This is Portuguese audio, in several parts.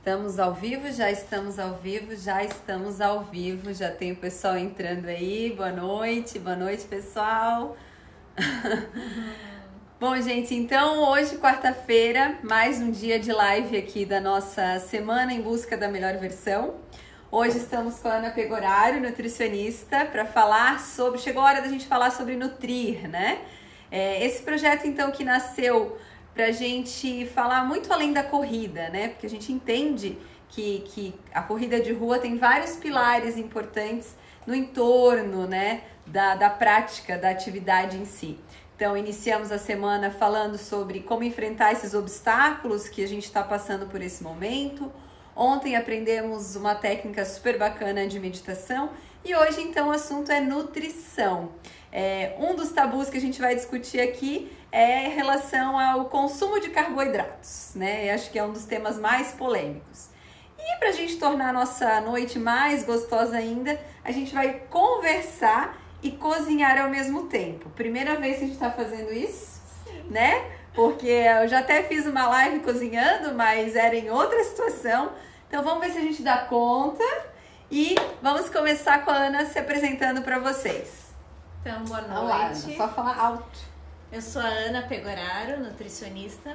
Estamos ao vivo, já estamos ao vivo, já estamos ao vivo. Já tem o pessoal entrando aí. Boa noite pessoal. Bom, gente, então hoje, quarta-feira, mais um dia de live aqui da nossa Semana em Busca da Melhor Versão. Hoje estamos com a Ana Pegoraro, nutricionista, para falar sobre... Chegou a hora da gente falar sobre nutrir, né? Esse projeto, então, que nasceu pra gente falar muito além da corrida, né? Porque a gente entende que a corrida de rua tem vários pilares importantes no entorno, né? Da prática, da atividade em si. Então, iniciamos a semana falando sobre como enfrentar esses obstáculos que a gente está passando por esse momento. Ontem aprendemos uma técnica super bacana de meditação e hoje, então, o assunto é nutrição. Um dos tabus que a gente vai discutir aqui é em relação ao consumo de carboidratos, né? Eu acho que é um dos temas mais polêmicos. E para a gente tornar a nossa noite mais gostosa ainda, a gente vai conversar e cozinhar ao mesmo tempo. Primeira vez que a gente está fazendo isso, né? Porque eu já até fiz uma live cozinhando, mas era em outra situação. Então vamos ver se a gente dá conta e vamos começar com a Ana se apresentando para vocês. Então, boa noite. Olá, Ana, só falar alto. Eu sou a Ana Pegoraro, nutricionista.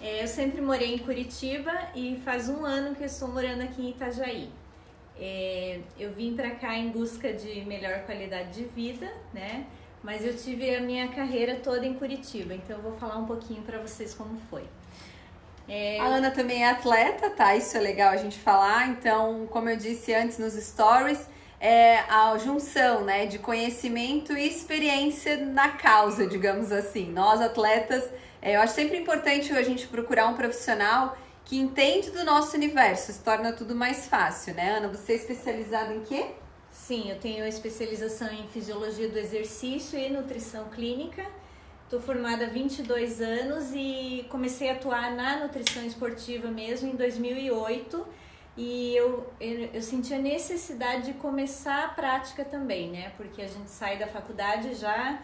Eu sempre morei em Curitiba e faz um ano que eu estou morando aqui em Itajaí. Eu vim para cá em busca de melhor qualidade de vida, né? Mas eu tive a minha carreira toda em Curitiba, então eu vou falar um pouquinho para vocês como foi. A Ana também é atleta, tá? Isso é legal a gente falar. Então, como eu disse antes nos stories, a junção, né, de conhecimento e experiência na causa, digamos assim. Nós, atletas, eu acho sempre importante a gente procurar um profissional que entende do nosso universo, se torna tudo mais fácil, né? Ana, você é especializada em quê? Sim, eu tenho especialização em Fisiologia do Exercício e Nutrição Clínica. Estou formada há 22 anos e comecei a atuar na nutrição esportiva mesmo em 2008. E eu senti a necessidade de começar a prática também, né? Porque a gente sai da faculdade já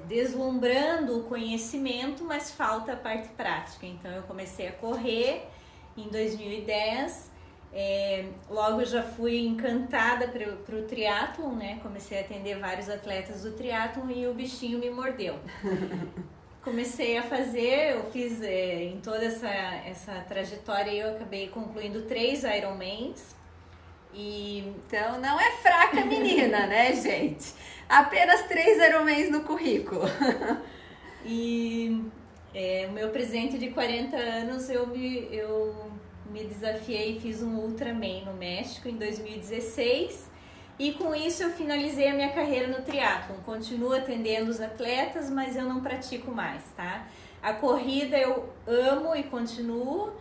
deslumbrando o conhecimento, mas falta a parte prática. Então eu comecei a correr em 2010. Logo eu já fui encantada para o triatlon, né? Comecei a atender vários atletas do triatlon e o bichinho me mordeu. Comecei a fazer, eu fiz em toda essa trajetória, eu acabei concluindo 3 Ironmans. Então não é fraca menina, né, gente? Apenas 3 Ironmans no currículo. E o meu presente de 40 anos, eu me desafiei e fiz um Ultraman no México em 2016. E com isso eu finalizei a minha carreira no triatlon. Continuo atendendo os atletas, mas eu não pratico mais, tá? A corrida eu amo e continuo.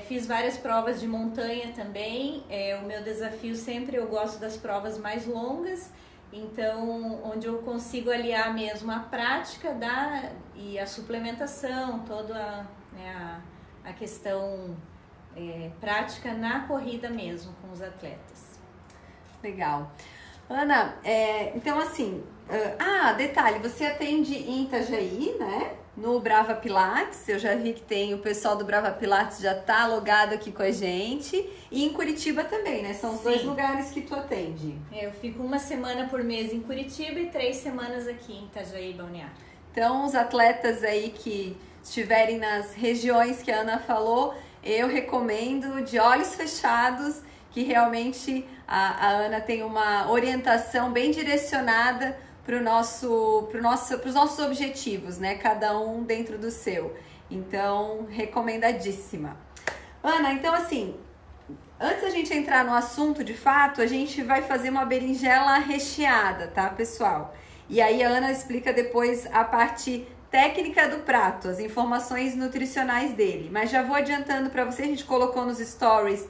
Fiz várias provas de montanha também. O meu desafio sempre, eu gosto das provas mais longas. Então, onde eu consigo aliar mesmo a prática e a suplementação, toda a questão prática na corrida mesmo com os atletas. Legal. Ana, então assim, detalhe, você atende em Itajaí, né? No Brava Pilates, eu já vi que tem o pessoal do Brava Pilates já tá logado aqui com a gente. E em Curitiba também, né? São os 2 lugares que tu atende. Eu fico 1 semana por mês em Curitiba e 3 semanas aqui em Itajaí, Balneário. Então, os atletas aí que estiverem nas regiões que a Ana falou, eu recomendo de olhos fechados, que realmente a Ana tem uma orientação bem direcionada para os nossos objetivos, né? Cada um dentro do seu. Então, recomendadíssima. Ana, então assim, antes da gente entrar no assunto de fato, a gente vai fazer uma berinjela recheada, tá, pessoal? E aí a Ana explica depois a parte técnica do prato, as informações nutricionais dele. Mas já vou adiantando para você, a gente colocou nos stories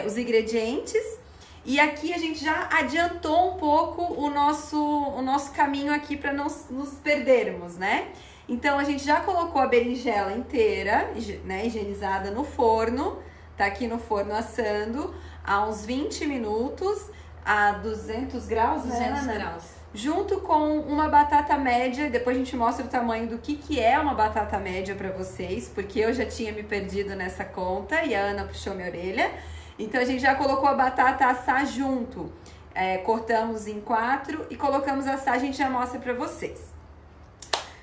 os ingredientes. E aqui a gente já adiantou um pouco o nosso caminho aqui para não nos perdermos, né? Então a gente já colocou a berinjela inteira, né, higienizada no forno, tá aqui no forno assando há uns 20 minutos a 200 graus, 200 né, Ana? graus. junto com uma batata média. Depois a gente mostra o tamanho do que é uma batata média para vocês, porque eu já tinha me perdido nessa conta e a Ana puxou minha orelha. Então a gente já colocou a batata assar junto. Cortamos em 4 e colocamos assar, a gente já mostra para vocês.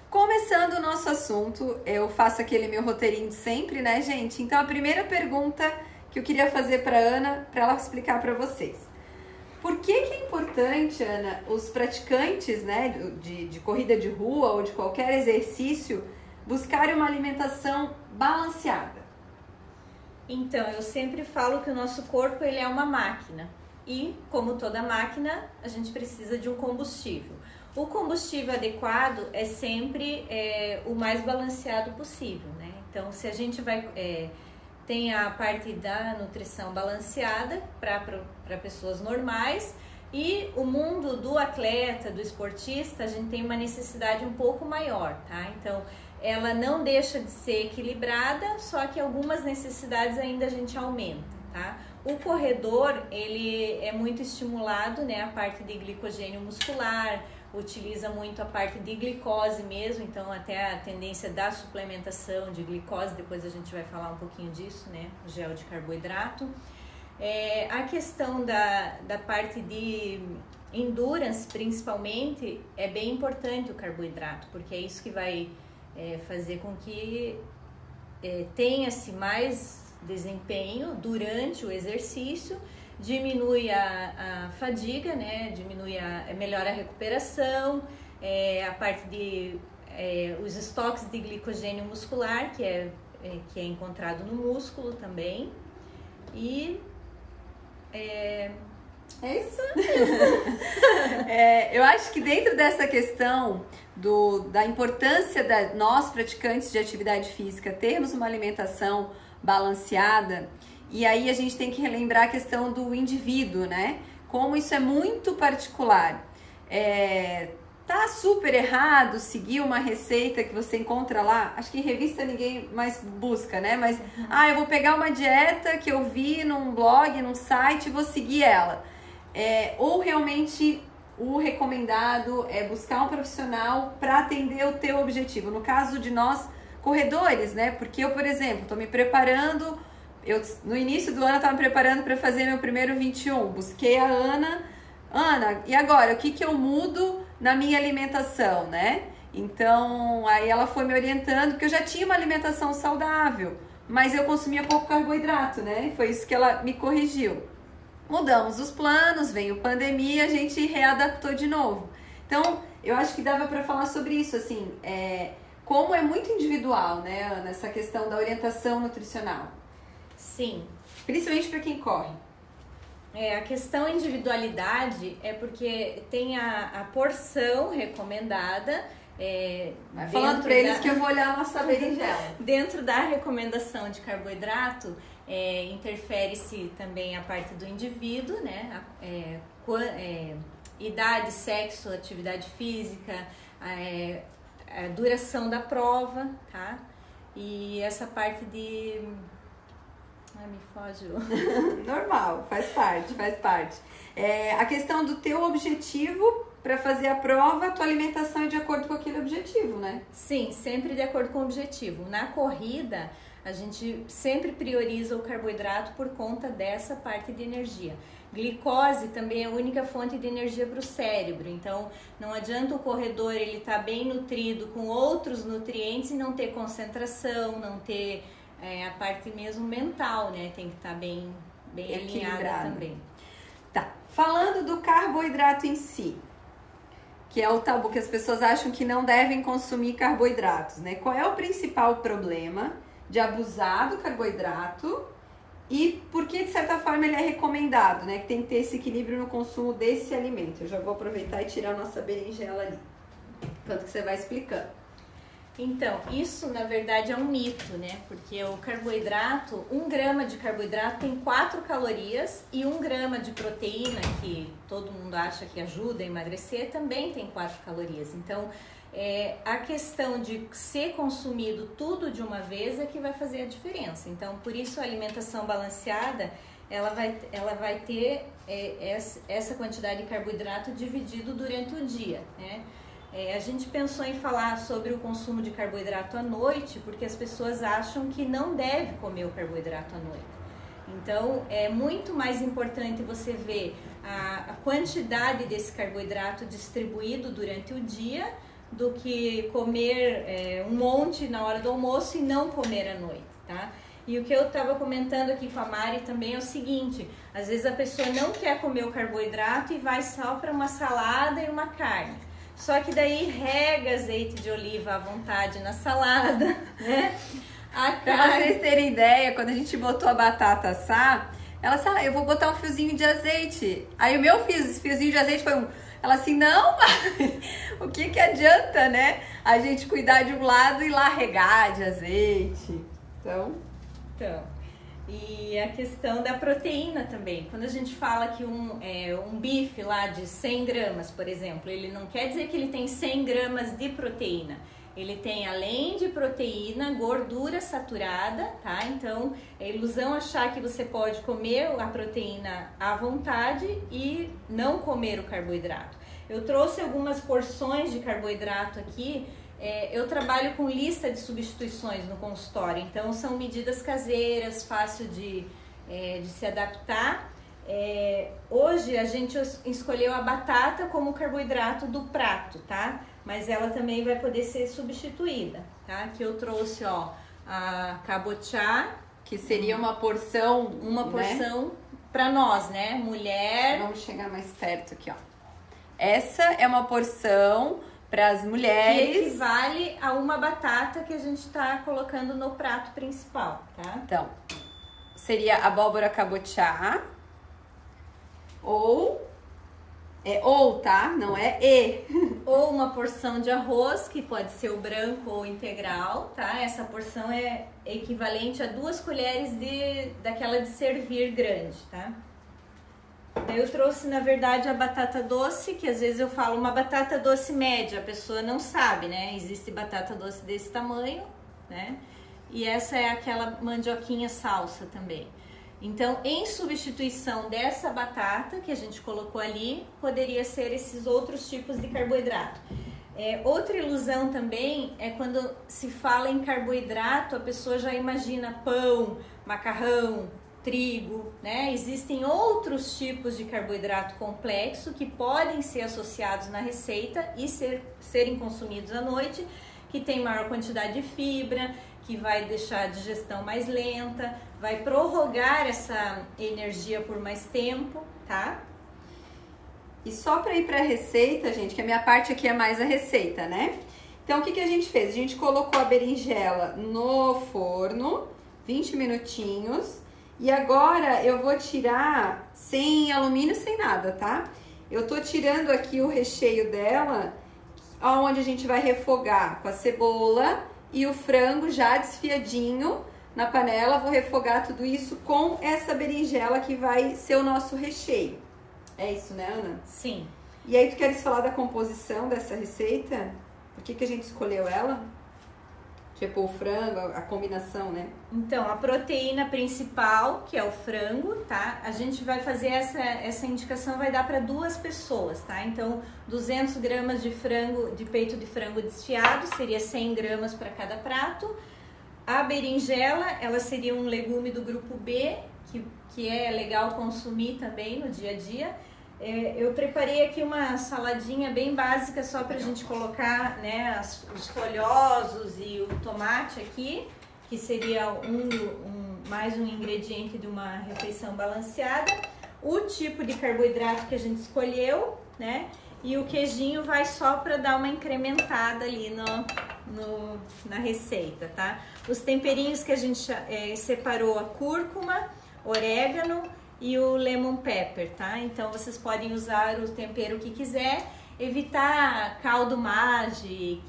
Começando o nosso assunto, eu faço aquele meu roteirinho de sempre, né, gente? Então a primeira pergunta que eu queria fazer para Ana, para ela explicar para vocês. Por que é importante, Ana, os praticantes, né, de corrida de rua ou de qualquer exercício buscarem uma alimentação balanceada? Então, eu sempre falo que o nosso corpo ele é uma máquina e, como toda máquina, a gente precisa de um combustível. O combustível adequado é sempre o mais balanceado possível, né? Então, se a gente tem a parte da nutrição balanceada para pessoas normais e o mundo do atleta, do esportista, a gente tem uma necessidade um pouco maior, tá? Então, ela não deixa de ser equilibrada, só que algumas necessidades ainda a gente aumenta, tá? O corredor, ele é muito estimulado, né? A parte de glicogênio muscular, utiliza muito a parte de glicose mesmo, então até a tendência da suplementação de glicose, depois a gente vai falar um pouquinho disso, né? O gel de carboidrato. A questão da parte de endurance, principalmente, é bem importante o carboidrato, porque é isso que vai fazer com que tenha-se mais desempenho durante o exercício, diminui a fadiga, né? Melhora a recuperação, a parte de os estoques de glicogênio muscular, que é encontrado no músculo também. E é isso. Eu acho que dentro dessa questão da importância da nós praticantes de atividade física termos uma alimentação balanceada, e aí a gente tem que relembrar a questão do indivíduo, né? Como isso é muito particular. Tá super errado seguir uma receita que você encontra lá. Acho que em revista ninguém mais busca, né? Mas, eu vou pegar uma dieta que eu vi num blog, num site e vou seguir ela. Ou realmente o recomendado é buscar um profissional para atender o teu objetivo. No caso de nós, corredores, né? Porque eu, por exemplo, estou me preparando... no início do ano eu estava me preparando para fazer meu primeiro 21. Busquei a Ana, e agora? O que eu mudo na minha alimentação, né? Então, aí ela foi me orientando, porque eu já tinha uma alimentação saudável, mas eu consumia pouco carboidrato, né? Foi isso que ela me corrigiu. Mudamos os planos, veio pandemia, a gente readaptou de novo. Então, eu acho que dava para falar sobre isso, assim, como é muito individual, né, Ana, essa questão da orientação nutricional. Sim. Principalmente para quem corre. A questão individualidade é porque tem a porção recomendada. Vai falando para eles que eu vou olhar a nossa berinjela. Dentro da recomendação de carboidrato, interfere-se também a parte do indivíduo, né? Idade, sexo, atividade física, a duração da prova, tá? E essa parte de... me foge. Normal, faz parte. A questão do teu objetivo para fazer a prova, a tua alimentação é de acordo com aquele objetivo, né? Sim, sempre de acordo com o objetivo. Na corrida, a gente sempre prioriza o carboidrato por conta dessa parte de energia. Glicose também é a única fonte de energia para o cérebro, então não adianta o corredor ele estar bem nutrido com outros nutrientes e não ter concentração, não ter a parte mesmo mental, né? Tem que estar bem alinhada também. Tá, falando do carboidrato em si, que é o tabu, que as pessoas acham que não devem consumir carboidratos, né? Qual é o principal problema de abusar do carboidrato e por que, de certa forma, ele é recomendado, né? Que tem que ter esse equilíbrio no consumo desse alimento. Eu já vou aproveitar e tirar a nossa berinjela ali, enquanto que você vai explicando. Então, isso na verdade é um mito, né? Porque o carboidrato, 1 grama de carboidrato tem 4 calorias e 1 grama de proteína, que todo mundo acha que ajuda a emagrecer, também tem 4 calorias. Então, a questão de ser consumido tudo de uma vez é que vai fazer a diferença. Então, por isso a alimentação balanceada ela vai ter essa quantidade de carboidrato dividido durante o dia, né? A gente pensou em falar sobre o consumo de carboidrato à noite, porque as pessoas acham que não deve comer o carboidrato à noite. Então, é muito mais importante você ver a quantidade desse carboidrato distribuído durante o dia do que comer um monte na hora do almoço e não comer à noite, tá? E o que eu estava comentando aqui com a Mari também é o seguinte, às vezes a pessoa não quer comer o carboidrato e vai só para uma salada e uma carne. Só que daí rega azeite de oliva à vontade na salada, né? Pra vocês terem ideia, quando a gente botou a batata assar, ela disse, eu vou botar um fiozinho de azeite. Aí o meu fiozinho de azeite foi ela assim, não, o que adianta, né? A gente cuidar de um lado e lá regar de azeite. Então, e a questão da proteína também. Quando a gente fala que um bife lá de 100 gramas, por exemplo, ele não quer dizer que ele tem 100 gramas de proteína. Ele tem, além de proteína, gordura saturada, tá? Então, é ilusão achar que você pode comer a proteína à vontade e não comer o carboidrato. Eu trouxe algumas porções de carboidrato aqui. Eu trabalho com lista de substituições no consultório, então são medidas caseiras, fácil de se adaptar. Hoje a gente escolheu a batata como carboidrato do prato, tá? Mas ela também vai poder ser substituída, tá? Aqui eu trouxe, ó, a cabotiá, que seria uma porção, né? Para nós, né? Mulher. Vamos chegar mais perto aqui, ó. Essa é uma porção para as mulheres. Que equivale a uma batata que a gente está colocando no prato principal, tá? Então, seria abóbora cabotiá. Ou, tá? Não é e. Ou uma porção de arroz, que pode ser o branco ou integral, tá? Essa porção é equivalente a 2 colheres daquela de servir grande, tá? Eu trouxe, na verdade, a batata doce, que às vezes eu falo uma batata doce média, a pessoa não sabe, né? Existe batata doce desse tamanho, né? E essa é aquela mandioquinha salsa também. Então, em substituição dessa batata que a gente colocou ali, poderia ser esses outros tipos de carboidrato. Outra ilusão também é quando se fala em carboidrato, a pessoa já imagina pão, macarrão, trigo, né? Existem outros tipos de carboidrato complexo que podem ser associados na receita e serem consumidos à noite, que tem maior quantidade de fibra, que vai deixar a digestão mais lenta, vai prorrogar essa energia por mais tempo, tá? E só para ir para a receita, gente, que a minha parte aqui é mais a receita, né? Então, o que a gente fez? A gente colocou a berinjela no forno, 20 minutinhos. E agora eu vou tirar sem alumínio, sem nada, tá? Eu tô tirando aqui o recheio dela, onde a gente vai refogar com a cebola e o frango já desfiadinho na panela. Vou refogar tudo isso com essa berinjela que vai ser o nosso recheio. É isso, né, Ana? Sim. E aí, tu queres falar da composição dessa receita? Por que a gente escolheu ela? Tipo, o frango, a combinação, né? Então, a proteína principal, que é o frango, tá? A gente vai fazer essa indicação, vai dar para 2 pessoas, tá? Então, 200 gramas de frango, de peito de frango desfiado, seria 100 gramas para cada prato. A berinjela, ela seria um legume do grupo B, que é legal consumir também no dia a dia. Eu preparei aqui uma saladinha bem básica só pra gente colocar, né, os folhosos e o tomate aqui, que seria mais um ingrediente de uma refeição balanceada. O tipo de carboidrato que a gente escolheu, né, e o queijinho vai só para dar uma incrementada ali na receita, tá? Os temperinhos que a gente separou, a cúrcuma, orégano e o lemon pepper, tá? Então vocês podem usar o tempero que quiser, evitar caldo Maggi,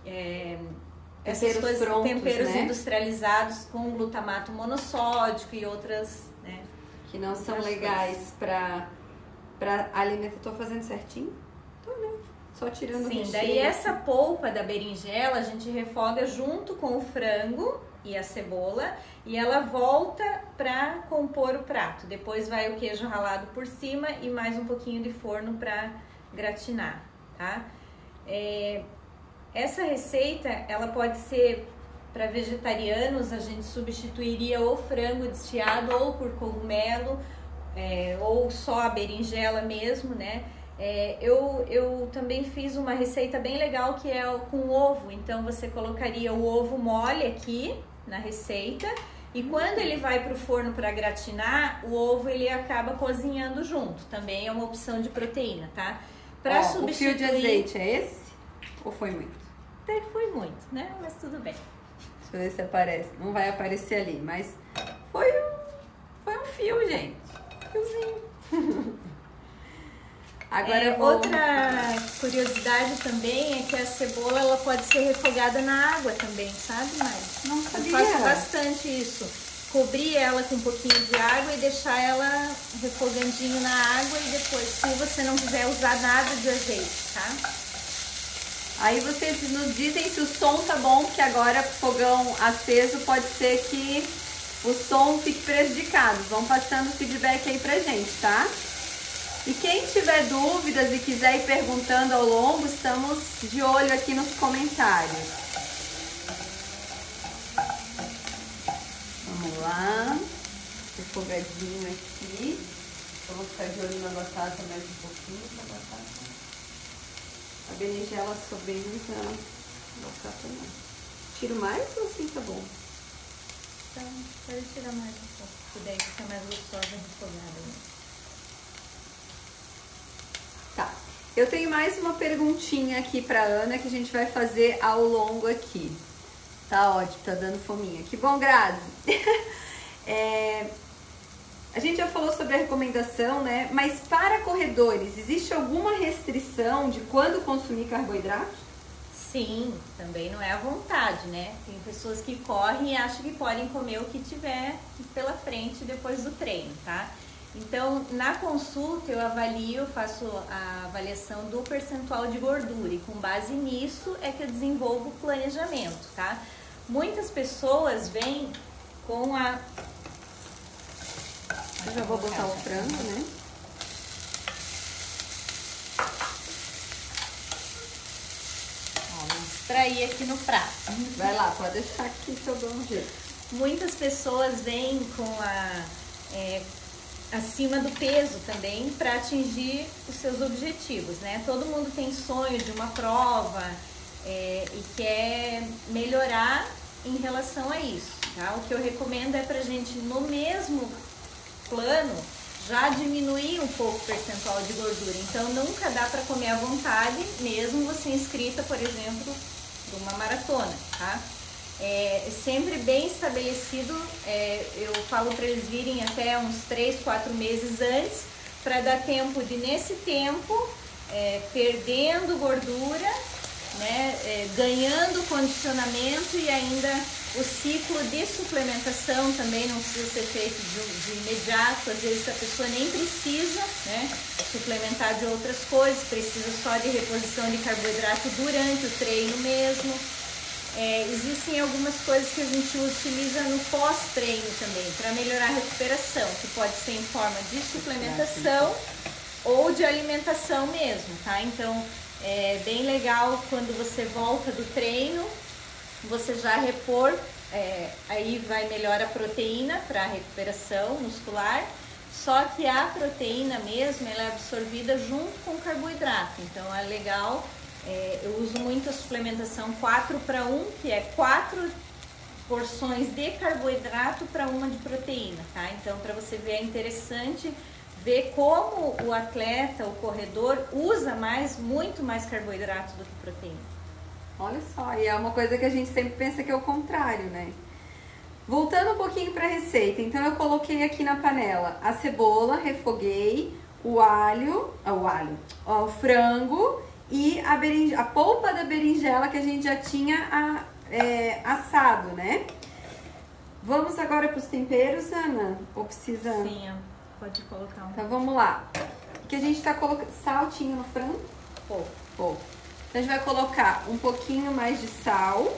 essas coisas, prontos, temperos né? Industrializados com glutamato monossódico e outras, né? Que não são legais para alimento. Tô fazendo certinho? Tô, né? Só tirando o Sim, recheio. daí essa polpa da berinjela a gente refoga junto com o frango e a cebola e ela volta para compor o prato. Depois vai o queijo ralado por cima e mais um pouquinho de forno para gratinar, tá? Essa receita, ela pode ser para vegetarianos, a gente substituiria o frango desfiado ou por cogumelo, ou só a berinjela mesmo, né? Eu também fiz uma receita bem legal que é com ovo, então você colocaria o ovo mole aqui na receita e quando ele vai para o forno para gratinar, o ovo ele acaba cozinhando junto, também é uma opção de proteína, tá? Para substituir... O fio de azeite é esse? Ou foi muito? Até que foi muito, né? Mas tudo bem. Deixa eu ver se aparece. Não vai aparecer ali, mas foi um fio, gente. Fiozinho. Agora outra curiosidade também é que a cebola ela pode ser refogada na água também, sabe, Mari? Não sabia. Eu faço bastante isso. Cobrir ela com um pouquinho de água e deixar ela refogandinho na água e depois, se você não quiser usar nada de azeite, tá? Aí vocês nos dizem se o som tá bom, porque agora fogão aceso pode ser que o som fique prejudicado. Vão passando feedback aí pra gente, tá? E quem tiver dúvidas e quiser ir perguntando ao longo, estamos de olho aqui nos comentários. Vamos lá. Refogadinho aqui. Vamos ficar de olho na batata mais um pouquinho. A berinjela só bem usar. Batata não. Tiro mais ou assim tá bom? Então, pode tirar mais um pouco. Que daí fica mais gostosa refogada. Tá, eu tenho mais uma perguntinha aqui pra Ana que a gente vai fazer ao longo aqui. Tá ótimo, tá dando fominha. Que bom, Grazi! A gente já falou sobre a recomendação, né? Mas para corredores, existe alguma restrição de quando consumir carboidrato? Sim, também não é à vontade, né? Tem pessoas que correm e acham que podem comer o que tiver pela frente depois do treino, tá? Então, na consulta eu avalio, faço a avaliação do percentual de gordura e com base nisso é que eu desenvolvo o planejamento, tá? Muitas pessoas vêm com a... Eu já vou botar o frango, né? Ó, vou extrair aqui no prato. Vai lá, pode deixar aqui que eu dou um jeito. Muitas pessoas vêm com acima do peso também para atingir os seus objetivos, né? Todo mundo tem sonho de uma prova e quer melhorar em relação a isso, tá? O que eu recomendo é pra gente, no mesmo plano, já diminuir um pouco o percentual de gordura. Então nunca dá para comer à vontade, mesmo você inscrita, por exemplo, de uma maratona, tá? Sempre bem estabelecido, eu falo para eles virem até uns 3, 4 meses antes, para dar tempo de, nesse tempo, perdendo gordura, né, ganhando condicionamento e ainda o ciclo de suplementação também não precisa ser feito de imediato, às vezes a pessoa nem precisa, né, suplementar de outras coisas, precisa só de reposição de carboidrato durante o treino mesmo. Existem algumas coisas que a gente utiliza no pós-treino também, para melhorar a recuperação, que pode ser em forma de suplementação ou de alimentação mesmo, tá? Então, é bem legal quando você volta do treino, você já repor, aí vai melhor a proteína para a recuperação muscular, só que a proteína mesmo, ela é absorvida junto com o carboidrato, então é legal. Eu uso muito a suplementação 4:1, que é 4 porções de carboidrato para uma de proteína, tá? Então, para você ver, é interessante ver como o atleta, o corredor, usa muito mais carboidrato do que proteína. Olha só, e é uma coisa que a gente sempre pensa que é o contrário, né? Voltando um pouquinho para a receita, então eu coloquei aqui na panela a cebola, refoguei, o frango e a polpa da berinjela que a gente já tinha assado, né? Vamos agora para os temperos, Ana? Ou precisa... Sim, pode colocar um. Então vamos lá. O que a gente tá colocando? Saltinho no frango? Pouco. Pouco. Então a gente vai colocar um pouquinho mais de sal.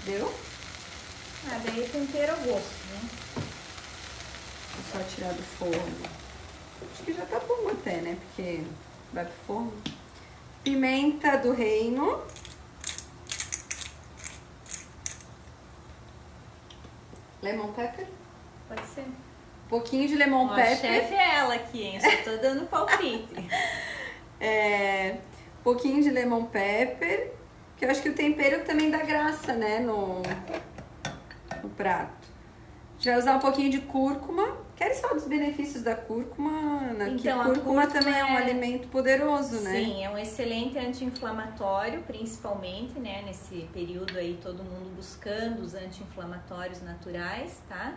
Deu? Daí tempera o gosto, né? Vou só tirar do forno. Acho que já tá bom até, né? Porque vai pro forno. Pimenta do reino. Lemon pepper. Pode ser. Um pouquinho de lemon A pepper. chefe é ela aqui, hein? Só tô dando palpite. Um pouquinho de lemon pepper. Que eu acho que o tempero também dá graça, né? No prato. A gente vai usar um pouquinho de cúrcuma. Queres falar dos benefícios da cúrcuma? Né? Então, que cúrcuma também é um alimento poderoso, né? Sim, é um excelente anti-inflamatório, principalmente, né? Nesse período aí, todo mundo buscando os anti-inflamatórios naturais, tá?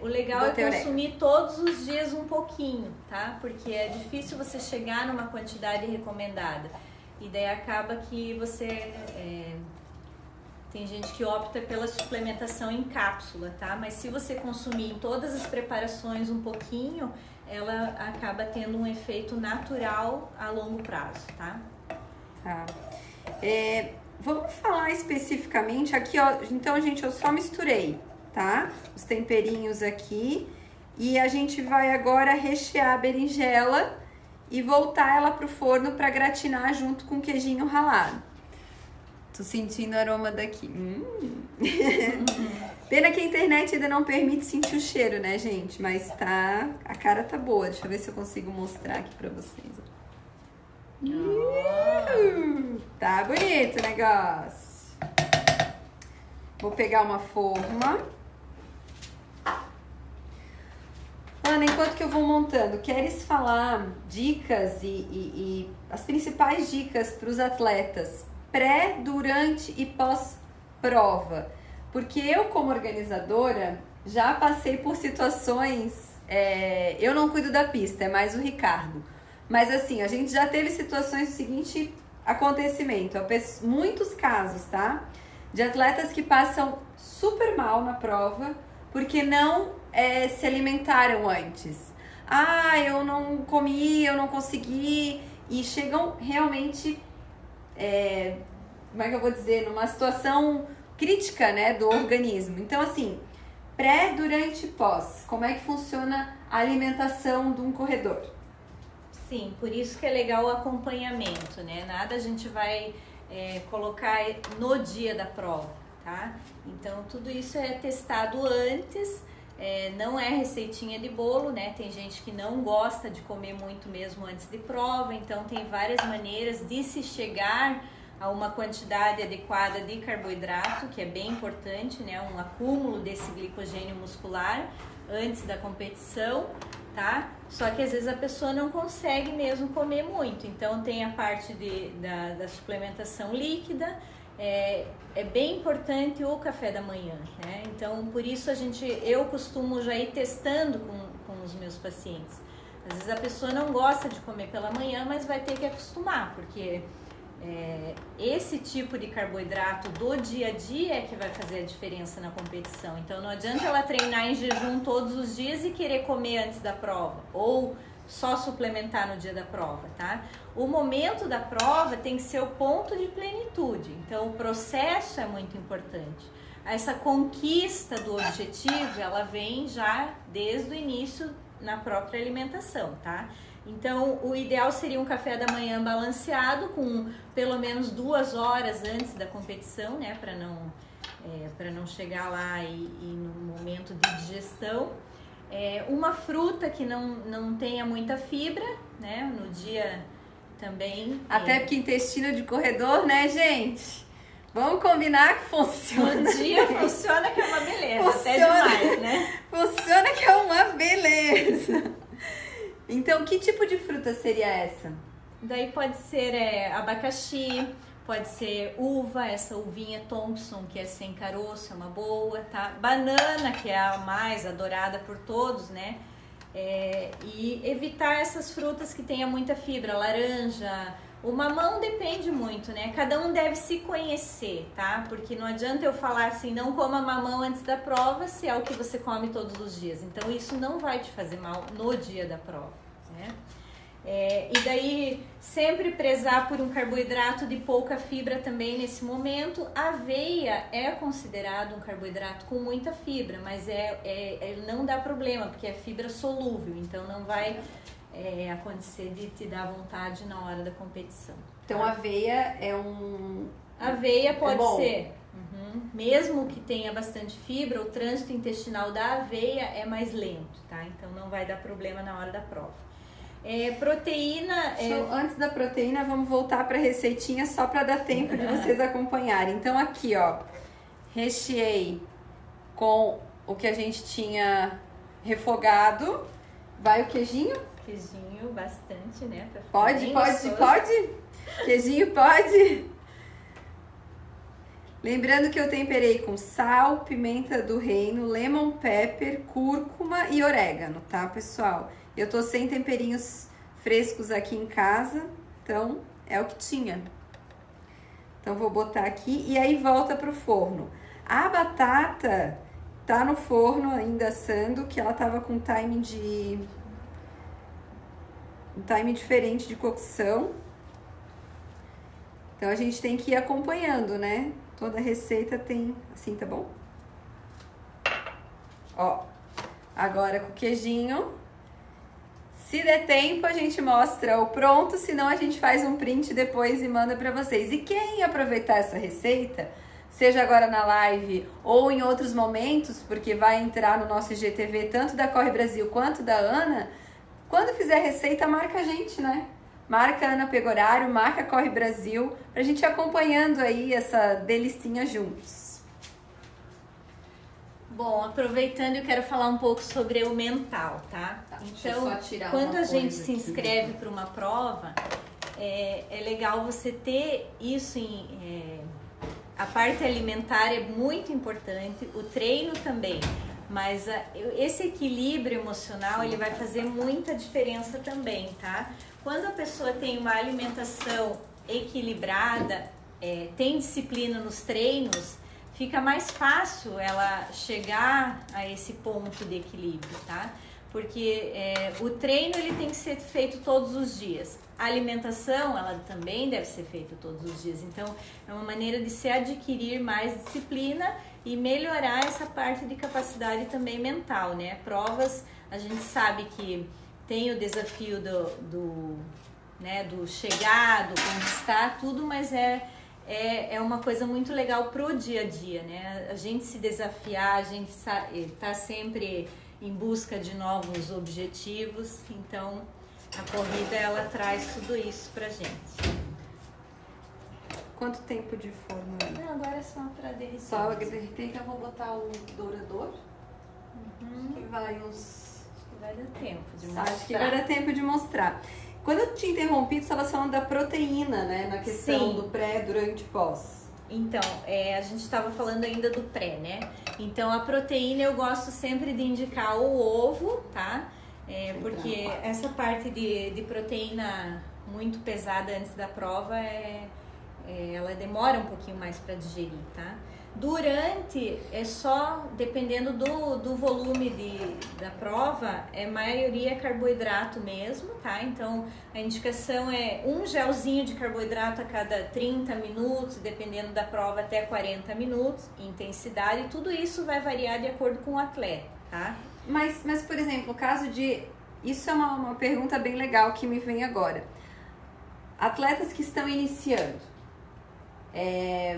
O legal é consumir todos os dias um pouquinho, tá? Porque é difícil você chegar numa quantidade recomendada. E daí acaba que você... Tem gente que opta pela suplementação em cápsula, tá? Mas se você consumir em todas as preparações um pouquinho, ela acaba tendo um efeito natural a longo prazo, tá? Tá. Vamos falar especificamente aqui, ó. Então, gente, eu só misturei, tá? Os temperinhos aqui. E a gente vai agora rechear a berinjela e voltar ela pro forno para gratinar junto com o queijinho ralado. Tô sentindo o aroma daqui. Pena que a internet ainda não permite sentir o cheiro, né, gente? Mas tá... A cara tá boa. Deixa eu ver se eu consigo mostrar aqui pra vocês. Tá bonito o negócio. Vou pegar uma forma. Ana, enquanto que eu vou montando, queres falar dicas e as principais dicas para os atletas pré, durante e pós-prova? Porque eu, como organizadora, já passei por situações... eu não cuido da pista, é mais o Ricardo. Mas assim, a gente já teve situações do seguinte acontecimento. Muitos casos, tá? De atletas que passam super mal na prova porque não se alimentaram antes. Eu não comi, eu não consegui. E chegam realmente... como é que eu vou dizer? Numa situação crítica, né, do organismo. Então, assim, pré, durante e pós, como é que funciona a alimentação de um corredor? Sim, por isso que é legal o acompanhamento, né? Nada a gente vai colocar no dia da prova, tá? Então, tudo isso é testado antes, não é receitinha de bolo, né? Tem gente que não gosta de comer muito mesmo antes de prova, então tem várias maneiras de se chegar a uma quantidade adequada de carboidrato, que é bem importante, né? Um acúmulo desse glicogênio muscular antes da competição, tá? Só que às vezes a pessoa não consegue mesmo comer muito, então tem a parte da suplementação líquida. É bem importante o café da manhã, né? Então, por isso eu costumo já ir testando com os meus pacientes. Às vezes a pessoa não gosta de comer pela manhã, mas vai ter que acostumar, porque esse tipo de carboidrato do dia a dia é que vai fazer a diferença na competição. Então, não adianta ela treinar em jejum todos os dias e querer comer antes da prova, ou só suplementar no dia da prova, tá? O momento da prova tem que ser o ponto de plenitude, então o processo é muito importante. Essa conquista do objetivo, ela vem já desde o início na própria alimentação, tá? Então, o ideal seria um café da manhã balanceado com pelo menos 2 horas antes da competição, né? Para não chegar lá e no momento de digestão. Uma fruta que não tenha muita fibra, né? No dia também. Até porque intestino de corredor, né, gente? Vamos combinar que funciona. No dia funciona que é uma beleza, até demais, né? Funciona que é uma beleza. Então, que tipo de fruta seria essa? Daí pode ser abacaxi, pode ser uva, essa uvinha Thompson, que é sem caroço, é uma boa, tá? Banana, que é a mais adorada por todos, né? E evitar essas frutas que tenham muita fibra, laranja. O mamão depende muito, né? Cada um deve se conhecer, tá? Porque não adianta eu falar assim, não coma mamão antes da prova, se é o que você come todos os dias. Então, isso não vai te fazer mal no dia da prova, né? E daí sempre prezar por um carboidrato de pouca fibra também nesse momento. A aveia é considerado um carboidrato com muita fibra, mas ele não dá problema, porque é fibra solúvel, então não vai acontecer de te dar vontade na hora da competição. Então aveia Aveia pode ser. Mesmo que tenha bastante fibra, o trânsito intestinal da aveia é mais lento, tá? Então não vai dar problema na hora da prova. Proteína... Antes da proteína, vamos voltar para a receitinha só para dar tempo de vocês acompanharem. Então aqui, ó, recheei com o que a gente tinha refogado. Vai o queijinho? Queijinho, bastante, né? Pode? Queijinho pode? Lembrando que eu temperei com sal, pimenta do reino, lemon pepper, cúrcuma e orégano, tá, pessoal? Eu tô sem temperinhos frescos aqui em casa, então é o que tinha. Então vou botar aqui e aí volta pro forno. A batata tá no forno ainda assando, que ela tava com um timing diferente de cocção. Então a gente tem que ir acompanhando, né? Toda receita tem assim, tá bom? Ó, agora com o queijinho. Se der tempo, a gente mostra o pronto, senão a gente faz um print depois e manda pra vocês. E quem aproveitar essa receita, seja agora na live ou em outros momentos, porque vai entrar no nosso IGTV tanto da Corre Brasil quanto da Ana, quando fizer a receita, marca a gente, né? Marca a Ana Pegorário, marca a Corre Brasil, pra gente ir acompanhando aí essa delicinha juntos. Bom, aproveitando, eu quero falar um pouco sobre o mental, tá? Então, quando a gente se inscreve para uma prova, é legal você ter isso a parte alimentar é muito importante, o treino também, mas esse equilíbrio emocional, ele vai fazer muita diferença também, tá? Quando a pessoa tem uma alimentação equilibrada, tem disciplina nos treinos, fica mais fácil ela chegar a esse ponto de equilíbrio, tá? Porque o treino ele tem que ser feito todos os dias. A alimentação, ela também deve ser feita todos os dias. Então, é uma maneira de se adquirir mais disciplina e melhorar essa parte de capacidade também mental, né? Provas, a gente sabe que tem o desafio do chegar, do conquistar, tudo, mas é uma coisa muito legal pro dia a dia, né? A gente se desafiar, a gente tá sempre em busca de novos objetivos, então a corrida ela traz tudo isso pra gente. Quanto tempo de forno? Não, agora é só pra derreter. Só derreter, que eu vou botar o dourador. Acho que vai uns... Acho que vai dar tempo de mostrar. Acho que vai dar tempo de mostrar. Quando eu te interrompi, tu estava falando da proteína, né? Na questão do pré, durante e pós. Então, a gente estava falando ainda do pré, né? Então, a proteína eu gosto sempre de indicar o ovo, tá? Porque essa parte de proteína muito pesada antes da prova, ela demora um pouquinho mais para digerir, tá? Durante, só dependendo do volume da prova, maioria é carboidrato mesmo, tá? Então, a indicação é um gelzinho de carboidrato a cada 30 minutos, dependendo da prova até 40 minutos, intensidade, tudo isso vai variar de acordo com o atleta, tá? Mas por exemplo, no caso de... Isso é uma pergunta bem legal que me vem agora. Atletas que estão iniciando.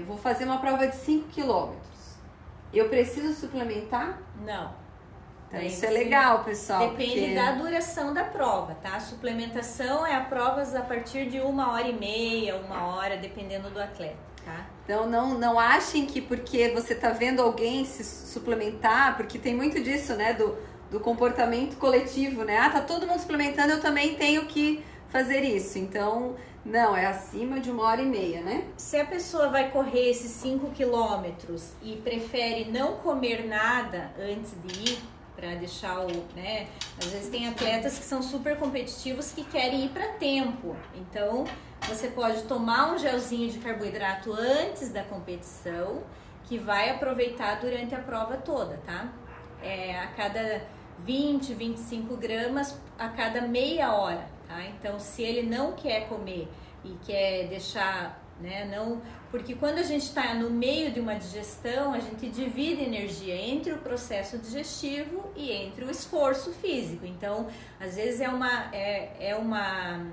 Vou fazer uma prova de 5 quilômetros. Eu preciso suplementar? Não. Então, isso é legal, pessoal. Depende da duração da prova, tá? A suplementação é a provas a partir de 1h30, 1 hora, dependendo do atleta, tá? Então, não achem que porque você tá vendo alguém se suplementar, porque tem muito disso, né? Do comportamento coletivo, né? Tá todo mundo suplementando, eu também tenho que fazer isso. Então... Não, é acima de 1h30, né? Se a pessoa vai correr esses 5 quilômetros e prefere não comer nada antes de ir, para deixar né? Às vezes tem atletas que são super competitivos que querem ir para tempo. Então, você pode tomar um gelzinho de carboidrato antes da competição, que vai aproveitar durante a prova toda, tá? A cada 20, 25 gramas a cada meia hora. Tá? tá? Então, se ele não quer comer e quer deixar, né, não... Porque quando a gente está no meio de uma digestão, a gente divide energia entre o processo digestivo e entre o esforço físico. Então, às vezes é uma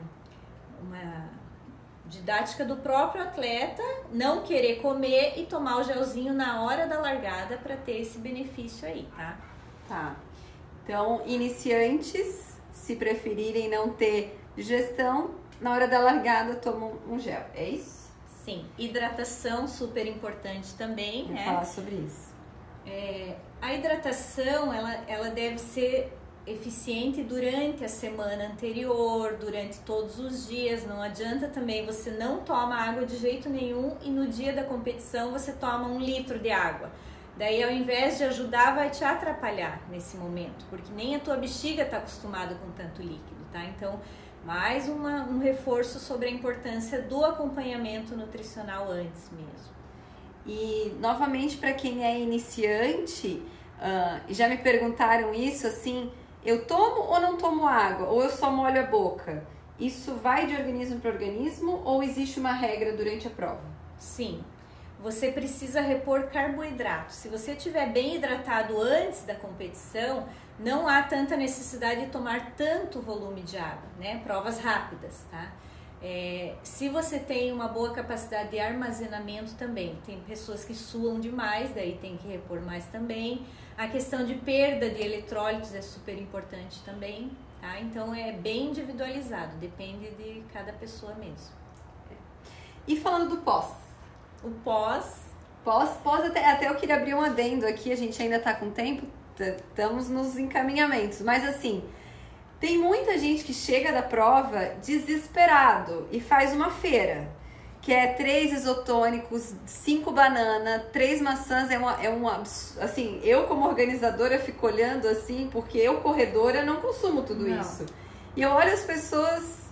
didática do próprio atleta não querer comer e tomar o gelzinho na hora da largada para ter esse benefício aí, tá? Tá. Então, iniciantes, se preferirem não ter digestão, na hora da largada tomam um gel, é isso? Sim. Hidratação, super importante também, Vou né? falar sobre isso. A hidratação, ela deve ser eficiente durante a semana anterior, durante todos os dias. Não adianta também, você não toma água de jeito nenhum e no dia da competição você toma 1 litro de água. Daí, ao invés de ajudar, vai te atrapalhar nesse momento, porque nem a tua bexiga está acostumada com tanto líquido, tá? Então, mais um reforço sobre a importância do acompanhamento nutricional antes mesmo. E, novamente, para quem é iniciante, já me perguntaram isso, assim, eu tomo ou não tomo água? Ou eu só molho a boca? Isso vai de organismo para organismo ou existe uma regra durante a prova? Sim, você precisa repor carboidrato. Se você estiver bem hidratado antes da competição, não há tanta necessidade de tomar tanto volume de água, né? Provas rápidas, tá? Se você tem uma boa capacidade de armazenamento também, tem pessoas que suam demais, daí tem que repor mais também. A questão de perda de eletrólitos é super importante também, tá? Então é bem individualizado, depende de cada pessoa mesmo. E falando do pós? O pós Até eu queria abrir um adendo aqui, a gente ainda tá com tempo, estamos nos encaminhamentos, mas assim, tem muita gente que chega da prova desesperado e faz uma feira, que é 3 isotônicos, 5 bananas, 3 maçãs, assim, eu como organizadora fico olhando assim, porque eu corredora não consumo tudo isso. E eu olho as pessoas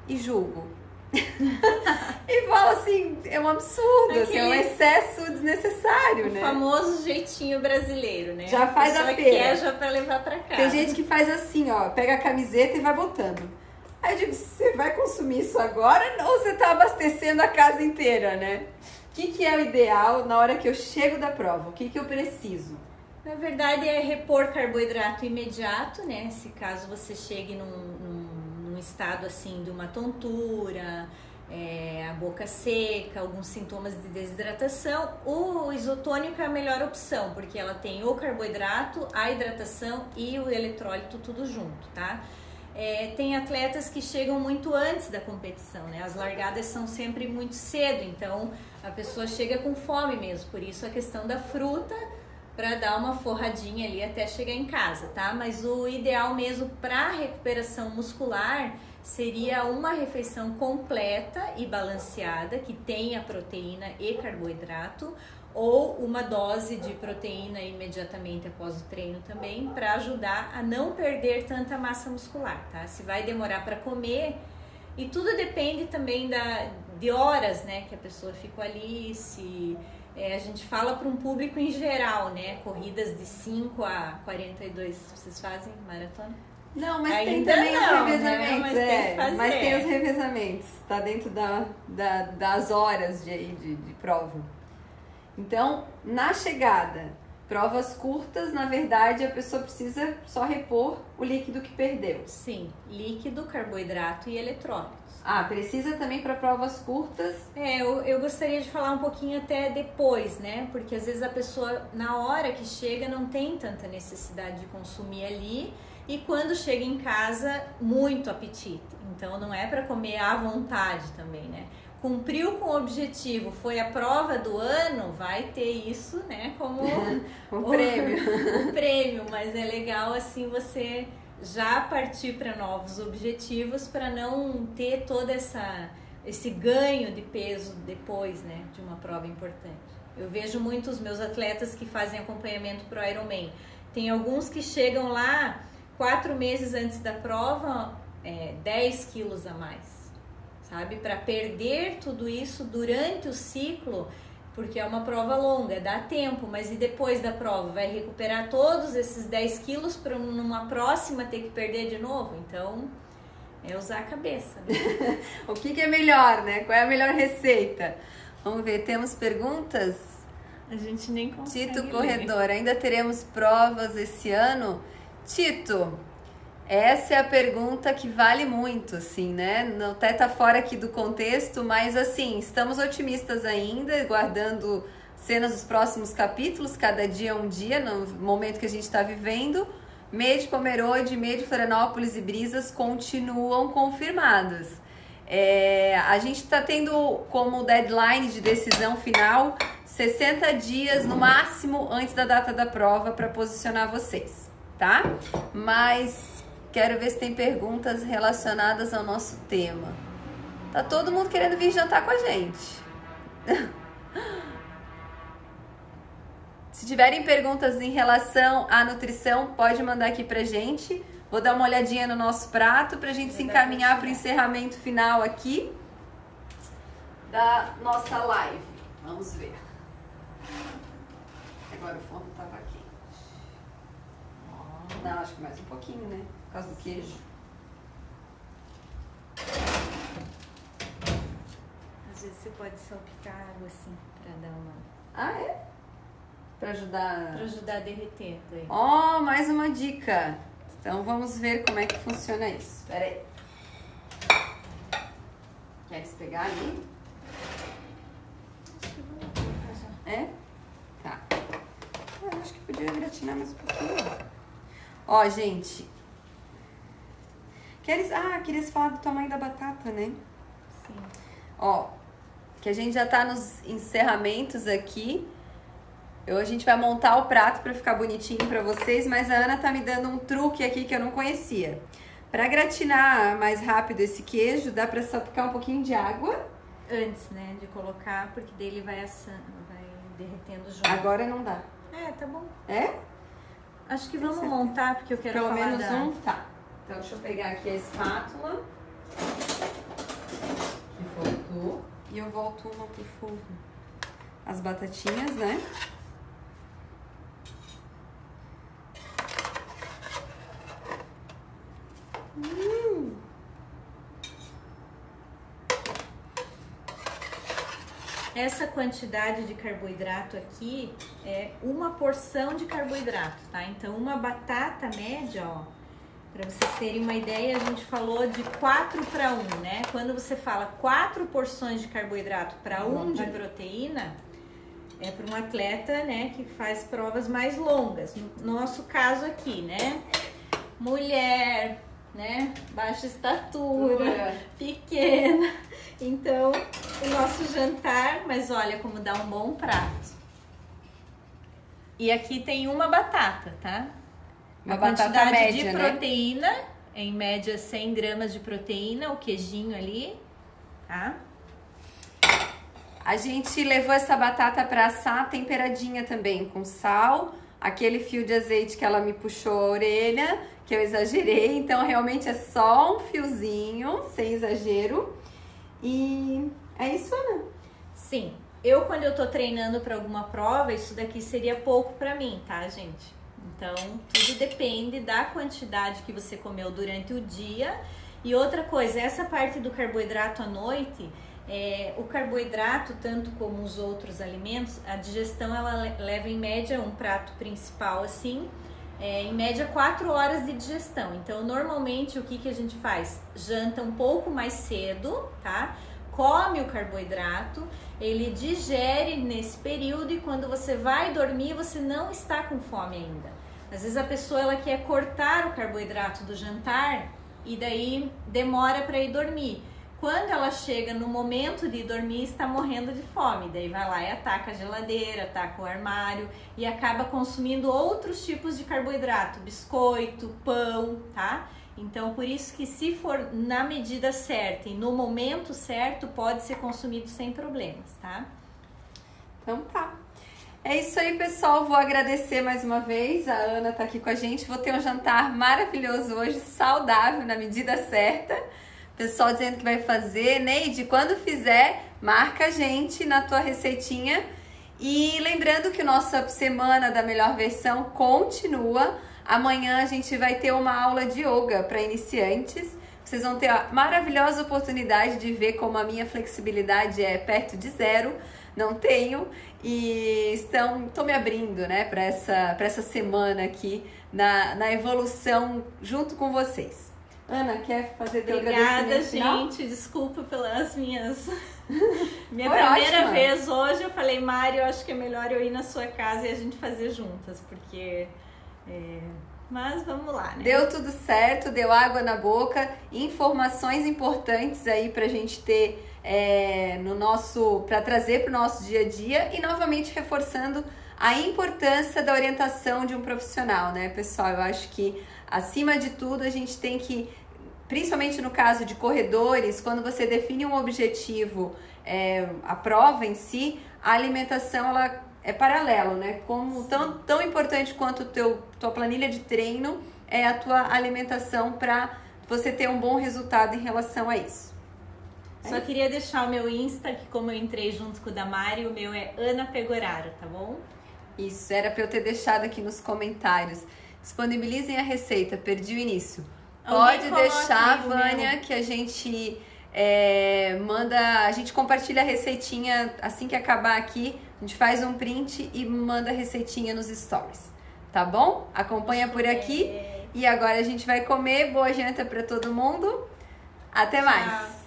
e julgo. E falo assim, é um absurdo, assim, é um excesso desnecessário, né? O famoso jeitinho brasileiro, né? Já faz a feira. Quer já pra levar pra casa. Tem gente que faz assim, ó, pega a camiseta e vai botando. Aí eu digo, você vai consumir isso agora ou você tá abastecendo a casa inteira, né? O que é o ideal na hora que eu chego da prova? O que eu preciso? Na verdade é repor carboidrato imediato, né? Se caso você chegue num estado assim de uma tontura, a boca seca, alguns sintomas de desidratação, o isotônico é a melhor opção, porque ela tem o carboidrato, a hidratação e o eletrólito tudo junto, tá? Tem atletas que chegam muito antes da competição, né? As largadas são sempre muito cedo, então a pessoa chega com fome mesmo, por isso a questão da fruta, para dar uma forradinha ali até chegar em casa, tá? Mas o ideal mesmo para recuperação muscular seria uma refeição completa e balanceada, que tenha proteína e carboidrato, ou uma dose de proteína imediatamente após o treino também, para ajudar a não perder tanta massa muscular, tá? Se vai demorar para comer, e tudo depende também de horas, né, que a pessoa ficou ali, se... a gente fala para um público em geral, né? Corridas de 5 a 42, vocês fazem maratona? Não, mas ainda tem também não, os revezamentos, né? Mas tem os revezamentos, tá dentro das horas de prova. Então, na chegada, provas curtas, na verdade, a pessoa precisa só repor o líquido que perdeu. Sim, líquido, carboidrato e eletrólitos. Precisa também para provas curtas? Eu gostaria de falar um pouquinho até depois, né? Porque às vezes a pessoa, na hora que chega, não tem tanta necessidade de consumir ali. E quando chega em casa, muito apetite. Então não é para comer à vontade também, né? Cumpriu com o objetivo, foi a prova do ano, vai ter isso, né? Como o prêmio. O prêmio, mas é legal assim você já partir para novos objetivos para não ter todo esse ganho de peso depois, né, de uma prova importante. Eu vejo muitos meus atletas que fazem acompanhamento pro Ironman. Tem alguns que chegam lá 4 meses antes da prova, 10 quilos a mais, sabe? Para perder tudo isso durante o ciclo, porque é uma prova longa, dá tempo, mas e depois da prova? Vai recuperar todos esses 10 quilos para numa próxima ter que perder de novo? Então, É usar a cabeça. Né? O que é melhor, né? Qual é a melhor receita? Vamos ver, temos perguntas? A gente nem consegue Tito ler. Corredor, ainda teremos provas esse ano? Tito, essa é a pergunta que vale muito, assim, né? Até tá fora aqui do contexto, mas assim, estamos otimistas ainda, guardando cenas dos próximos capítulos, cada dia um dia, no momento que a gente está vivendo. Mede Pomerode, Mede Florianópolis e Brisas continuam confirmados. A gente está tendo como deadline de decisão final 60 dias no máximo antes da data da prova para posicionar vocês, tá? Mas quero ver se tem perguntas relacionadas ao nosso tema. Tá todo mundo querendo vir jantar com a gente. Se tiverem perguntas em relação à nutrição, pode mandar aqui pra gente. Vou dar uma olhadinha no nosso prato pra gente se encaminhar para o encerramento final aqui da nossa live. Vamos ver. Agora o forno tava quente. Não, acho que mais um pouquinho, né? Por causa do queijo. Às vezes você pode salpicar água assim, pra dar uma... Ah, é? Pra ajudar... Pra ajudar a derreter. Daí. Ó, mais uma dica. Então vamos ver como é que funciona isso. Espera aí. Queres pegar ali? Acho que vou colocar já. É? Tá. Eu acho que podia gratinar mais um pouquinho. Ó, gente. Queria falar do tamanho da batata, né? Sim. Ó, que a gente já tá nos encerramentos aqui. A gente vai montar o prato para ficar bonitinho para vocês, mas a Ana tá me dando um truque aqui que eu não conhecia. Para gratinar mais rápido esse queijo, dá para salpicar um pouquinho de água. Antes, né, de colocar, porque daí ele vai assando, vai derretendo junto. Agora não dá. Tá bom. É? Acho que vamos montar, porque eu quero Pelo falar menos um? Tá. Então deixa eu pegar aqui a espátula. Que voltou. E eu volto uma pro forno. As batatinhas, né? Essa quantidade de carboidrato aqui é uma porção de carboidrato, tá? Então, uma batata média, ó, para vocês terem uma ideia, a gente falou de 4 para 1, né? Quando você fala 4 porções de carboidrato para 1 de proteína, é para um atleta, né, que faz provas mais longas. No nosso caso aqui, né? Mulher, né? Baixa estatura, pequena. Então, o nosso jantar, mas olha como dá um bom prato. E aqui tem uma batata, tá? Uma a batata quantidade média, de proteína, né? Em média 100 gramas de proteína, o queijinho ali, tá? A gente levou essa batata para assar temperadinha também, com sal, aquele fio de azeite que ela me puxou a orelha, que eu exagerei, então realmente é só um fiozinho, sem exagero. E é isso, Ana? Sim. Quando eu tô treinando para alguma prova, isso daqui seria pouco para mim, tá, gente? Então, tudo depende da quantidade que você comeu durante o dia. E outra coisa, essa parte do carboidrato à noite, o carboidrato, tanto como os outros alimentos, a digestão ela leva em média um prato principal assim, em média 4 horas de digestão. Então, normalmente, o que a gente faz? Janta um pouco mais cedo, tá? Come o carboidrato, ele digere nesse período e quando você vai dormir, você não está com fome ainda. Às vezes a pessoa ela quer cortar o carboidrato do jantar e daí demora para ir dormir. Quando ela chega no momento de dormir, está morrendo de fome. Daí vai lá e ataca a geladeira, ataca o armário e acaba consumindo outros tipos de carboidrato, biscoito, pão, tá? Então, por isso que se for na medida certa e no momento certo, pode ser consumido sem problemas, tá? Então tá. É isso aí, pessoal. Vou agradecer mais uma vez. A Ana tá aqui com a gente. Vou ter um jantar maravilhoso hoje, saudável, na medida certa. Pessoal dizendo que vai fazer. Neide, quando fizer, marca a gente na tua receitinha. E lembrando que nossa semana da melhor versão continua. Amanhã a gente vai ter uma aula de yoga para iniciantes. Vocês vão ter a maravilhosa oportunidade de ver como a minha flexibilidade é perto de zero, não tenho, e estou me abrindo, né, para essa semana aqui na evolução junto com vocês. Ana, quer fazer teu agradecimento final? Obrigada, gente. Desculpa pelas minha Foi primeira ótima. vez hoje. Eu falei, Mari, eu acho que é melhor eu ir na sua casa e a gente fazer juntas, porque... Mas vamos lá, né? Deu tudo certo, deu água na boca, informações importantes aí pra gente ter para trazer para o nosso dia a dia, e novamente reforçando a importância da orientação de um profissional, né, pessoal? Eu acho que acima de tudo a gente tem que, principalmente no caso de corredores, quando você define um objetivo, a prova em si, a alimentação ela é paralelo, né? Como tão importante quanto tua planilha de treino é a tua alimentação para você ter um bom resultado em relação a isso. Só queria deixar o meu Insta, que como eu entrei junto com o da Mari, o meu é Ana Pegoraro, tá bom? Isso, era para eu ter deixado aqui nos comentários. Disponibilizem a receita, perdi o início. Pode deixar, Vânia, que a gente a gente compartilha a receitinha assim que acabar aqui. A gente faz um print e manda a receitinha nos stories, tá bom? Acompanha por aqui. E agora a gente vai comer. Boa janta para todo mundo. Até mais!